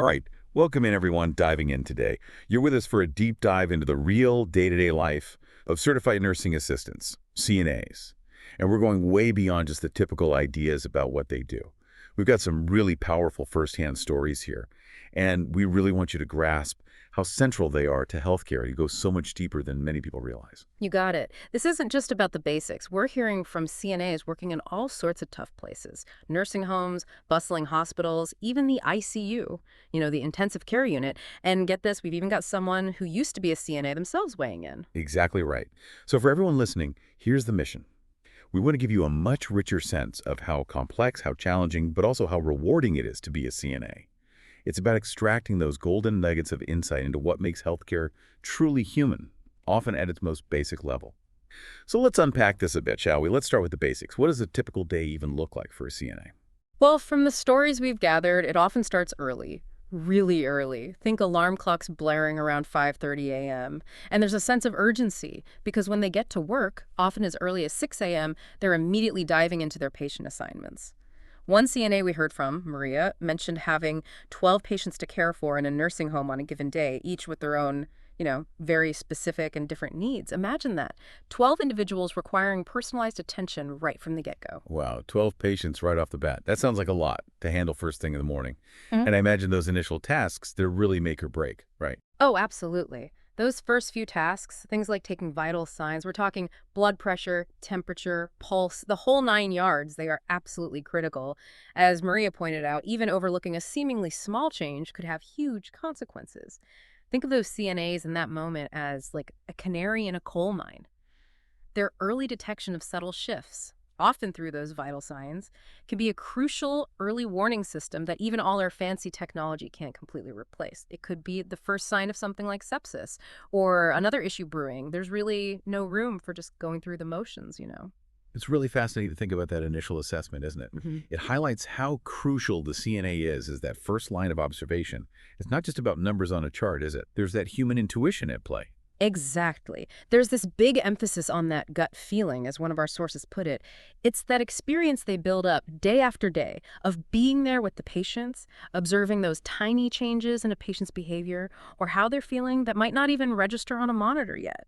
All right, welcome in everyone diving in today. You're with us for a deep dive into the real day-to-day life of certified nursing assistants, CNAs. And we're going way beyond just the typical ideas about what they do. We've got some really powerful firsthand stories here, and we really want you to grasp how central they are to healthcare. You go so much deeper than many people realize. You got it. This isn't just about the basics. We're hearing from CNAs working in all sorts of tough places. Nursing homes, bustling hospitals, even the ICU, the intensive care unit. And get this, we've even got someone who used to be a CNA themselves weighing in. Exactly right. So for everyone listening, here's the mission. We want to give you a much richer sense of how complex, how challenging, but also how rewarding it is to be a CNA. It's about extracting those golden nuggets of insight into what makes healthcare truly human, often at its most basic level. So let's unpack this a bit, shall we? Let's start with the basics. What does a typical day even look like for a CNA? Well, from the stories we've gathered, it often starts early. Really early. Think alarm clocks blaring around 5:30 a.m. And there's a sense of urgency because when they get to work, often as early as 6 a.m., they're immediately diving into their patient assignments. One CNA we heard from, Maria, mentioned having 12 patients to care for in a nursing home on a given day, each with their own, very specific and different needs. Imagine that. 12 individuals requiring personalized attention right from the get-go. Wow, 12 patients right off the bat. That sounds like a lot to handle first thing in the morning. And I imagine those initial tasks, they're really make or break, right? Oh, absolutely. Those first few tasks, things like taking vital signs, we're talking blood pressure, temperature, pulse, the whole 9 yards, they are absolutely critical. As Maria pointed out, even overlooking a seemingly small change could have huge consequences. Think of those CNAs in that moment as like a canary in a coal mine. Their early detection of subtle shifts, often through those vital signs, can be a crucial early warning system that even all our fancy technology can't completely replace. It could be the first sign of something like sepsis or another issue brewing. There's really no room for just going through the motions. It's really fascinating to think about that initial assessment, isn't it? It highlights how crucial the CNA is that first line of observation. It's not just about numbers on a chart, is it? There's that human intuition at play. Exactly. There's this big emphasis on that gut feeling, as one of our sources put it. It's that experience they build up day after day of being there with the patients, observing those tiny changes in a patient's behavior or how they're feeling that might not even register on a monitor yet.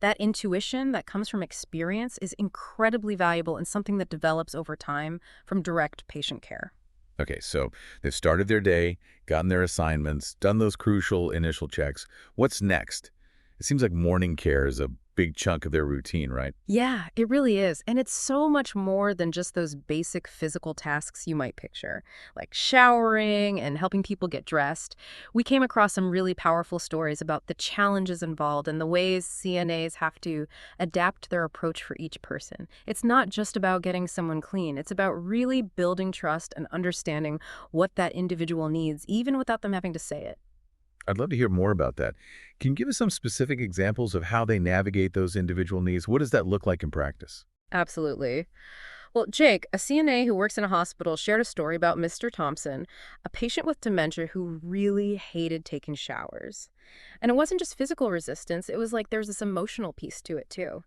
That intuition that comes from experience is incredibly valuable and something that develops over time from direct patient care. Okay, so they've started their day, gotten their assignments, done those crucial initial checks. What's next? It seems like morning care is a big chunk of their routine, right? Yeah, it really is. And it's so much more than just those basic physical tasks you might picture, like showering and helping people get dressed. We came across some really powerful stories about the challenges involved and the ways CNAs have to adapt their approach for each person. It's not just about getting someone clean. It's about really building trust and understanding what that individual needs, even without them having to say it. I'd love to hear more about that. Can you give us some specific examples of how they navigate those individual needs? What does that look like in practice? Absolutely. Well, Jake, a CNA who works in a hospital, shared a story about Mr. Thompson, a patient with dementia who really hated taking showers. And it wasn't just physical resistance, it was like there was this emotional piece to it, too.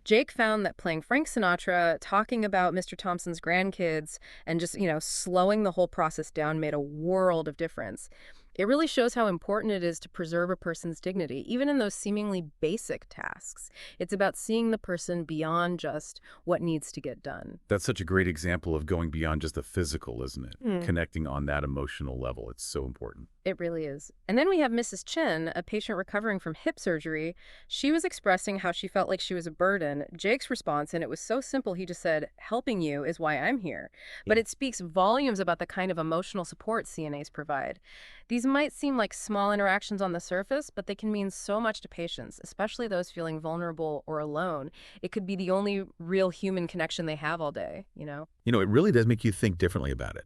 Jake found that playing Frank Sinatra, talking about Mr. Thompson's grandkids, and just, slowing the whole process down made a world of difference. It really shows how important it is to preserve a person's dignity, even in those seemingly basic tasks. It's about seeing the person beyond just what needs to get done. That's such a great example of going beyond just the physical, isn't it? Hmm. Connecting on that emotional level. It's so important. It really is. And then we have Mrs. Chen, a patient recovering from hip surgery. She was expressing how she felt like she was a burden. Jake's response, and it was so simple, he just said, "Helping you is why I'm here." But it speaks volumes about the kind of emotional support CNAs provide. These might seem like small interactions on the surface, but they can mean so much to patients, especially those feeling vulnerable or alone. It could be the only real human connection they have all day. It really does make you think differently about it.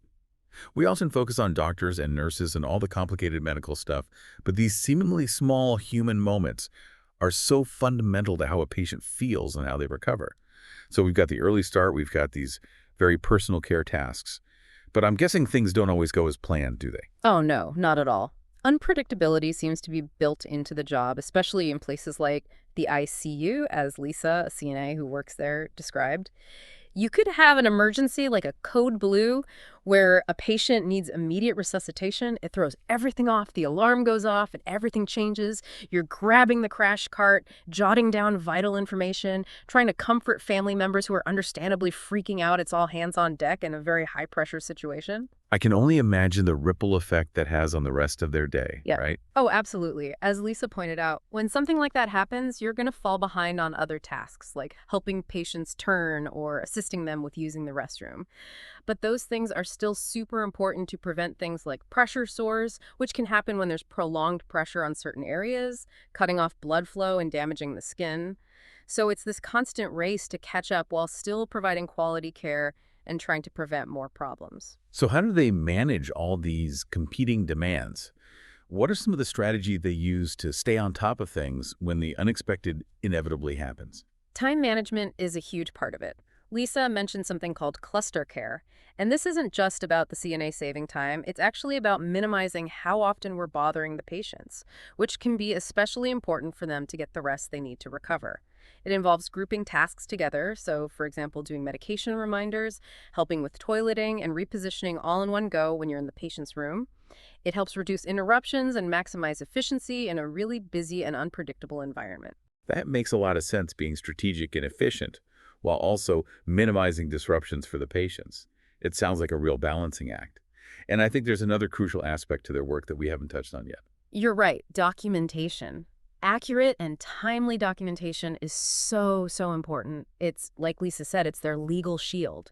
We often focus on doctors and nurses and all the complicated medical stuff, but these seemingly small human moments are so fundamental to how a patient feels and how they recover. So we've got the early start, we've got these very personal care tasks. But I'm guessing things don't always go as planned, do they? Oh, no, not at all. Unpredictability seems to be built into the job, especially in places like the ICU, as Lisa, a CNA who works there, described. You could have an emergency like a code blue Where a patient needs immediate resuscitation, it throws everything off, the alarm goes off, and everything changes. You're grabbing the crash cart, jotting down vital information, trying to comfort family members who are understandably freaking out. It's all hands on deck in a very high-pressure situation. I can only imagine the ripple effect that has on the rest of their day, Yeah. right? Oh, absolutely. As Lisa pointed out, when something like that happens, you're going to fall behind on other tasks, like helping patients turn or assisting them with using the restroom. But those things are still super important to prevent things like pressure sores, which can happen when there's prolonged pressure on certain areas, cutting off blood flow and damaging the skin. So it's this constant race to catch up while still providing quality care and trying to prevent more problems. So how do they manage all these competing demands? What are some of the strategies they use to stay on top of things when the unexpected inevitably happens? Time management is a huge part of it. Lisa mentioned something called cluster care. And this isn't just about the CNA saving time, it's actually about minimizing how often we're bothering the patients, which can be especially important for them to get the rest they need to recover. It involves grouping tasks together, so for example, doing medication reminders, helping with toileting, and repositioning all in one go when you're in the patient's room. It helps reduce interruptions and maximize efficiency in a really busy and unpredictable environment. That makes a lot of sense, being strategic and efficient, while also minimizing disruptions for the patients. It sounds like a real balancing act. And I think there's another crucial aspect to their work that we haven't touched on yet. You're right, documentation. Accurate and timely documentation is so important. It's, like Lisa said, it's their legal shield.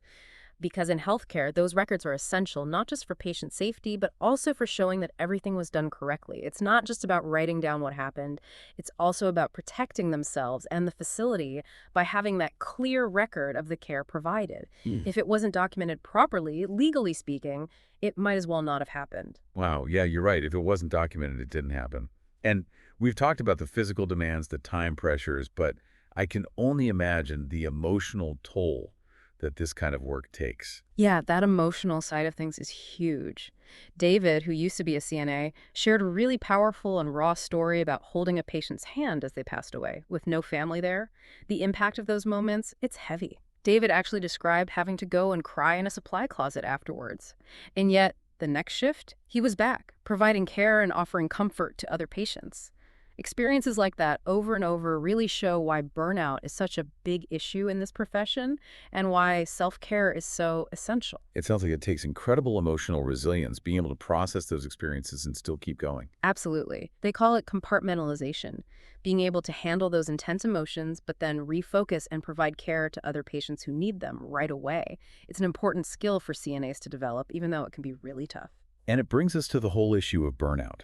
Because in healthcare, those records are essential not just for patient safety, but also for showing that everything was done correctly. It's not just about writing down what happened, it's also about protecting themselves and the facility by having that clear record of the care provided. Mm. If it wasn't documented properly, legally speaking, it might as well not have happened. Wow, yeah, you're right. If it wasn't documented, it didn't happen. And we've talked about the physical demands, the time pressures, but I can only imagine the emotional toll that this kind of work takes. Yeah, that emotional side of things is huge. David, who used to be a CNA, shared a really powerful and raw story about holding a patient's hand as they passed away, with no family there. The impact of those moments, it's heavy. David actually described having to go and cry in a supply closet afterwards. And yet, the next shift, he was back, providing care and offering comfort to other patients. Experiences like that over and over really show why burnout is such a big issue in this profession and why self-care is so essential. It sounds like it takes incredible emotional resilience, being able to process those experiences and still keep going. Absolutely. They call it compartmentalization, being able to handle those intense emotions, but then refocus and provide care to other patients who need them right away. It's an important skill for CNAs to develop, even though it can be really tough. And it brings us to the whole issue of burnout.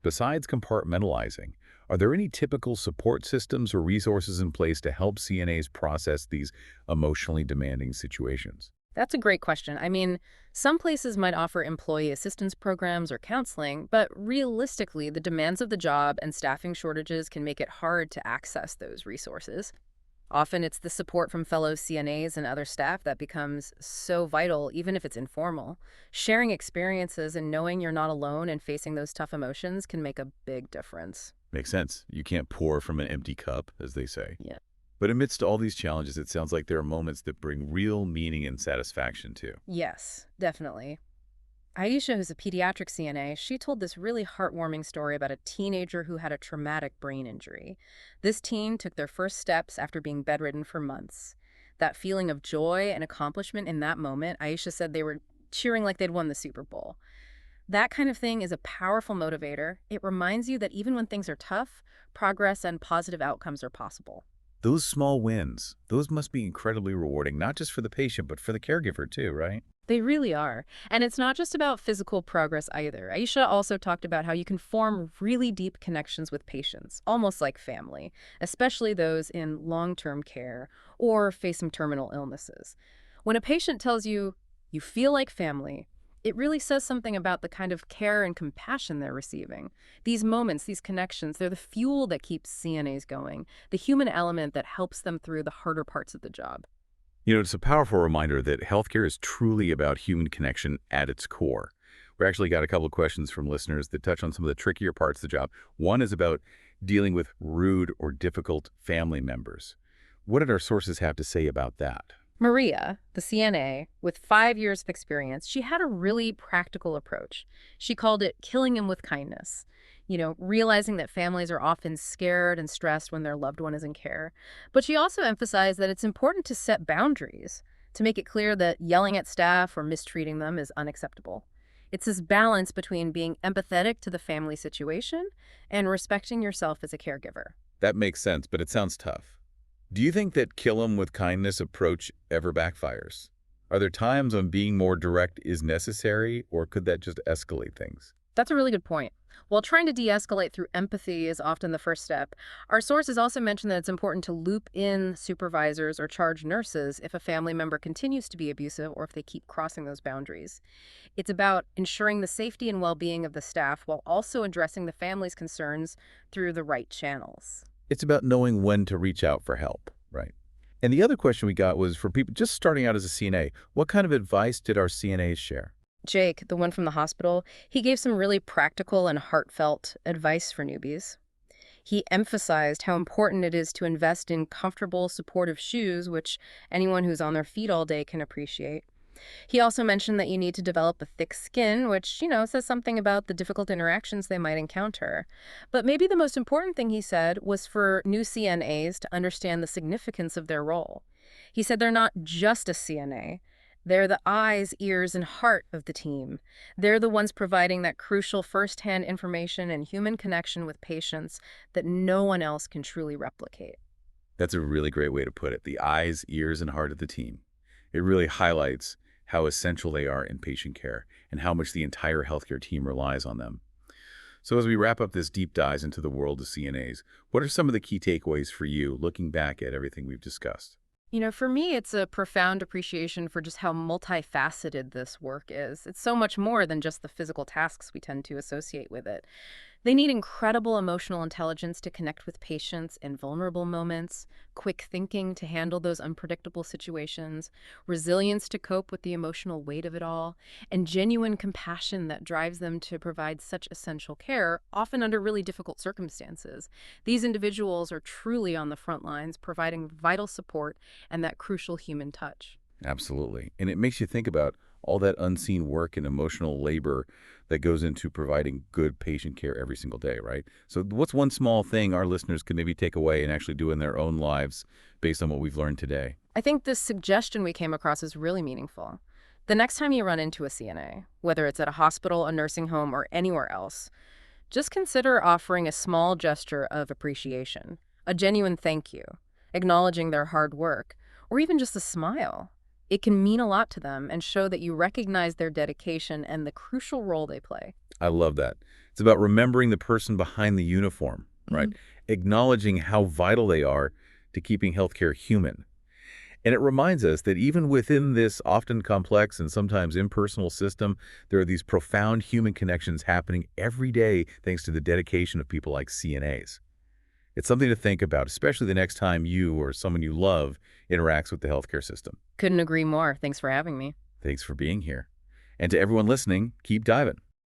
Besides compartmentalizing, are there any typical support systems or resources in place to help CNAs process these emotionally demanding situations? That's a great question. I mean, some places might offer employee assistance programs or counseling, but realistically, the demands of the job and staffing shortages can make it hard to access those resources. Often it's the support from fellow CNAs and other staff that becomes so vital, even if it's informal. Sharing experiences and knowing you're not alone in facing those tough emotions can make a big difference. Makes sense. You can't pour from an empty cup, as they say. Yeah. But amidst all these challenges, it sounds like there are moments that bring real meaning and satisfaction too. Yes, definitely. Aisha, who's a pediatric CNA, she told this really heartwarming story about a teenager who had a traumatic brain injury. This teen took their first steps after being bedridden for months. That feeling of joy and accomplishment in that moment, Aisha said they were cheering like they'd won the Super Bowl. That kind of thing is a powerful motivator. It reminds you that even when things are tough, progress and positive outcomes are possible. Those small wins, those must be incredibly rewarding, not just for the patient, but for the caregiver too, right? They really are. And it's not just about physical progress either. Aisha also talked about how you can form really deep connections with patients, almost like family, especially those in long-term care or face some terminal illnesses. When a patient tells you, you feel like family, it really says something about the kind of care and compassion they're receiving. These moments, these connections, they're the fuel that keeps CNAs going, the human element that helps them through the harder parts of the job. You know, it's a powerful reminder that healthcare is truly about human connection at its core. We actually got a couple of questions from listeners that touch on some of the trickier parts of the job. One is about dealing with rude or difficult family members. What did our sources have to say about that? Maria, the CNA, with 5 years of experience, she had a really practical approach. She called it killing him with kindness. Realizing that families are often scared and stressed when their loved one is in care. But she also emphasized that it's important to set boundaries, to make it clear that yelling at staff or mistreating them is unacceptable. It's this balance between being empathetic to the family situation and respecting yourself as a caregiver. That makes sense, but it sounds tough. Do you think that kill 'em with kindness approach ever backfires? Are there times when being more direct is necessary, or could that just escalate things? That's a really good point. While trying to de escalate through empathy is often the first step, our sources also mention that it's important to loop in supervisors or charge nurses if a family member continues to be abusive or if they keep crossing those boundaries. It's about ensuring the safety and well being of the staff while also addressing the family's concerns through the right channels. It's about knowing when to reach out for help, right? And the other question we got was for people just starting out as a CNA, what kind of advice did our CNAs share? Jake, the one from the hospital, he gave some really practical and heartfelt advice for newbies. He emphasized how important it is to invest in comfortable, supportive shoes, which anyone who's on their feet all day can appreciate. He also mentioned that you need to develop a thick skin, which, says something about the difficult interactions they might encounter. But maybe the most important thing he said was for new CNAs to understand the significance of their role. He said they're not just a CNA. They're the eyes, ears, and heart of the team. They're the ones providing that crucial firsthand information and human connection with patients that no one else can truly replicate. That's a really great way to put it. The eyes, ears, and heart of the team. It really highlights how essential they are in patient care and how much the entire healthcare team relies on them. So as we wrap up this deep dive into the world of CNAs, what are some of the key takeaways for you looking back at everything we've discussed? For me, it's a profound appreciation for just how multifaceted this work is. It's so much more than just the physical tasks we tend to associate with it. They need incredible emotional intelligence to connect with patients in vulnerable moments, quick thinking to handle those unpredictable situations, resilience to cope with the emotional weight of it all, and genuine compassion that drives them to provide such essential care, often under really difficult circumstances. These individuals are truly on the front lines, providing vital support and that crucial human touch. Absolutely. And it makes you think about all that unseen work and emotional labor that goes into providing good patient care every single day, right? So what's one small thing our listeners can maybe take away and actually do in their own lives based on what we've learned today? I think this suggestion we came across is really meaningful. The next time you run into a CNA, whether it's at a hospital, a nursing home, or anywhere else, just consider offering a small gesture of appreciation, a genuine thank you, acknowledging their hard work, or even just a smile. It can mean a lot to them and show that you recognize their dedication and the crucial role they play. I love that. It's about remembering the person behind the uniform, right? Mhm. Acknowledging how vital they are to keeping healthcare human. And it reminds us that even within this often complex and sometimes impersonal system, there are these profound human connections happening every day thanks to the dedication of people like CNAs. It's something to think about, especially the next time you or someone you love interacts with the healthcare system. Couldn't agree more. Thanks for having me. Thanks for being here. And to everyone listening, keep diving.